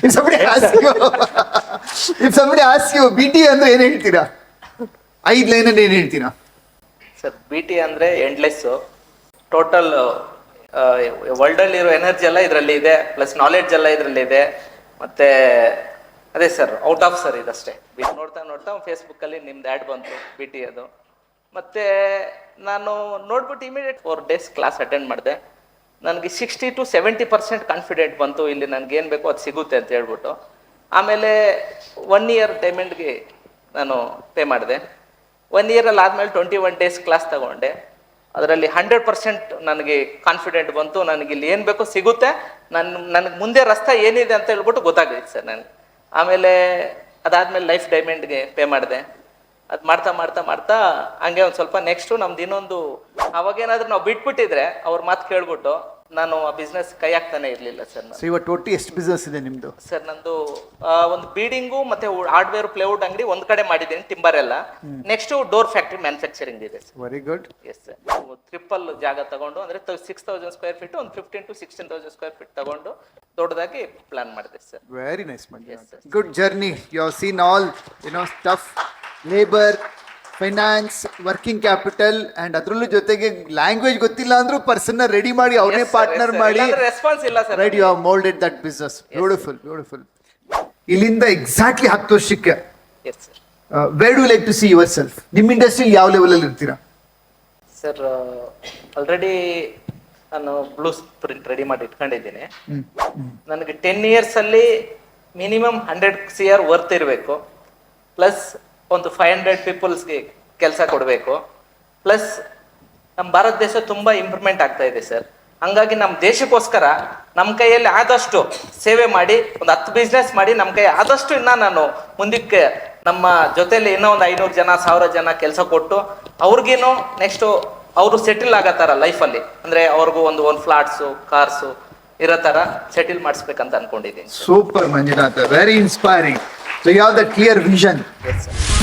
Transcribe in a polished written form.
If somebody asks you, if somebody asks you, BT ಅಂದ್ರೆ ಏನ್ ಹೇಳ್ತೀರಾ? 5 ಲೈನ್ ಅಲ್ಲಿ ಏನ್ ಹೇಳ್ತೀರಾ? ಸರ್ BT ಅಂದ್ರೆ ಎಂಡ್ಲೆಸ್, ಟೋಟಲ್ ವರ್ಲ್ಡ್ ಅಲ್ಲಿ ಇರೋ ಎನರ್ಜಿ ಎಲ್ಲ ಇದರಲ್ಲಿ ಇದೆ, ಪ್ಲಸ್ ನಾಲೆಡ್ಜ್ ಎಲ್ಲ ಇದರಲ್ಲಿ ಇದೆ. ಮತ್ತೆ ಅದೇ ಸರ್, ಔಟ್ ಆಫ್ ಸರ್ ಇದಷ್ಟೇ. ನೋಡ್ತಾ ನೋಡ್ತಾ ಫೇಸ್ಬುಕ್ ಅಲ್ಲಿ ನಿಮ್ದು ಆ್ಯಡ್ ಬಂತು BT ಅದು. ಮತ್ತೆ ನಾನು ನೋಡ್ಬಿಟ್ಟು ಇಮಿಡಿಯೇಟ್ 4 days ಕ್ಲಾಸ್ ಅಟೆಂಡ್ ಮಾಡಿದೆ. ನನಗೆ 60 to 70% ಕಾನ್ಫಿಡೆಂಟ್ ಬಂತು, ಇಲ್ಲಿ ನನಗೆ ಏನು ಬೇಕೋ ಅದು ಸಿಗುತ್ತೆ ಅಂತ ಹೇಳ್ಬಿಟ್ಟು. ಆಮೇಲೆ 1 year ಡೈಮಂಡ್ಗೆ ನಾನು ಪೇ ಮಾಡಿದೆ. 1 year ಆದಮೇಲೆ 21 days ಕ್ಲಾಸ್ ತಗೊಂಡೆ. ಅದರಲ್ಲಿ 100% ನನಗೆ ಕಾನ್ಫಿಡೆಂಟ್ ಬಂತು, ನನಗೆ ಇಲ್ಲಿ ಏನು ಬೇಕೋ ಸಿಗುತ್ತೆ, ನನಗೆ ಮುಂದೆ ರಸ್ತೆ ಏನಿದೆ ಅಂತ ಹೇಳ್ಬಿಟ್ಟು ಗೊತ್ತಾಗೈತೆ ಸರ್ ನನಗೆ. ಆಮೇಲೆ ಅದಾದಮೇಲೆ ಲೈಫ್ ಡೈಮಂಡ್ಗೆ ಪೇ ಮಾಡಿದೆ. ಅದು ಮಾಡ್ತಾ ಮಾಡ್ತಾ ಮಾಡ್ತಾ ಹಂಗೆ ಒಂದು ಸ್ವಲ್ಪ ನೆಕ್ಸ್ಟು ನಮ್ದು ಇನ್ನೊಂದು, ಅವಾಗೇನಾದ್ರೂ ನಾವು ಬಿಟ್ಬಿಟ್ಟಿದ್ರೆ ಅವ್ರ ಮಾತು ಕೇಳ್ಬಿಟ್ಟು ನಾನು ಆ ಬಿಸ್ನೆಸ್ ಕೈ ಹಾಕ್ತಾನೆ ಇರಲಿಲ್ಲ ಸರ್. ಸೊ ಇವತ್ತು ಒಟ್ಟು ಎಷ್ಟು ಬಿಸ್ನೆಸ್ ಇದೆ ನಿಮ್ದು? ಸರ್ ನಂದು ಒಂದು ಬೀಡಿಂಗು ಮತ್ತೆ ಹಾರ್ಡ್ವೇರ್ ಪ್ಲೇವುಡ್ ಅಂಗಡಿ ಒಂದು ಕಡೆ ಮಾಡಿದ್ದೀನಿ, ಟಿಂಬರ್ ಎಲ್ಲ. ನೆಕ್ಸ್ಟ್ ಡೋರ್ ಫ್ಯಾಕ್ಟ್ರಿ ಮ್ಯಾನುಫ್ಯಾಕ್ಚರಿಂಗ್ ಇದೆ sir. Very good. Yes sir. Triple ಜಾಗ ತಗೊಂಡು, ಅಂದರೆ 6,000 square feet, ಒಂದು 15 to 16,000 square feet ತಗೊಂಡು ದೊಡ್ಡದಾಗಿ ಪ್ಲಾನ್ ಮಾಡಿದೆ sir. Very nice Manjunath. Good journey. You have seen all stuff, labour, finance, working capital, and ಅದ್ರಲ್ಲೂ ಜೊತೆಗೆ ಲ್ಯಾಂಗ್ವೇಜ್ ಗೊತ್ತಿಲ್ಲ ಅಂದ್ರೂ ಪರ್ಸನ್ ರೆಡಿ ಮಾಡಿ ಅವರೇ ಪಾರ್ಟ್ನರ್ ಮಾಡಿ ರೆಸ್ಪಾನ್ಸ್ ಇಲ್ಲ sir. Right, you have moulded that business. Beautiful, beautiful. ಇಲ್ಲಿಂದ ಎಕ್ಸಾಕ್ಟ್ಲಿ 10 ವರ್ಷಕ್ಕೆ where do like to see yourself? ನಿಮ್ಮ ಇಂಡಸ್ಟ್ರಿಯಲ್ಲಿ ಯಾವ ಲೆವೆಲ್ ಅಲ್ಲಿ ಇರ್ತೀರಾ ಸರ್? ಆಲ್ರೆಡಿ ನಾನು ಬ್ಲೂ ಪ್ರಿಂಟ್ ರೆಡಿ ಮಾಡಿ ಇಟ್ಕೊಂಡಿದ್ದೀನಿ. ನನಗೆ 10 years ಅಲ್ಲಿ ಮಿನಿಮಮ್ 100 crore ವರ್ತ್ ಇರಬೇಕು, ಪ್ಲಸ್ ಒಂದು 500 ಪೀಪಲ್ಸ್ಗೆ ಕೆಲಸ ಕೊಡಬೇಕು, ಪ್ಲಸ್ ನಮ್ಮ ಭಾರತ ದೇಶ ತುಂಬ ಇಂಪ್ರೂವ್ಮೆಂಟ್ ಆಗ್ತಾ ಇದೆ ಸರ್. ಹಂಗಾಗಿ ನಮ್ಮ ದೇಶಕ್ಕೋಸ್ಕರ ನಮ್ಮ ಕೈಯಲ್ಲಿ ಆದಷ್ಟು ಸೇವೆ ಮಾಡಿ ಒಂದು 10 ಬಿಸ್ನೆಸ್ ಮಾಡಿ ನಮ್ಮ ಕೈ ಆದಷ್ಟು ಇನ್ನೂ ನಾನು ಮುಂದಕ್ಕೆ ನಮ್ಮ ಜೊತೆಲಿ ಇನ್ನೂ ಒಂದು 500 ಜನ 1000 ಜನ ಕೆಲಸ ಕೊಟ್ಟು ಅವ್ರಿಗೇನು ನೆಕ್ಸ್ಟು ಅವರು ಸೆಟಲ್ ಆಗತ್ತಾರ ಲೈಫಲ್ಲಿ, ಅಂದರೆ ಅವ್ರಿಗೂ ಒಂದು ಫ್ಲಾಟ್ಸು ಕಾರ್ಸು ಇರೋ ಥರ ಸೆಟಲ್ ಮಾಡಿಸ್ಬೇಕಂತ ಅನ್ಕೊಂಡಿದ್ದೀನಿ. Super Manjunath, very inspiring. So you have that clear vision. Yes sir.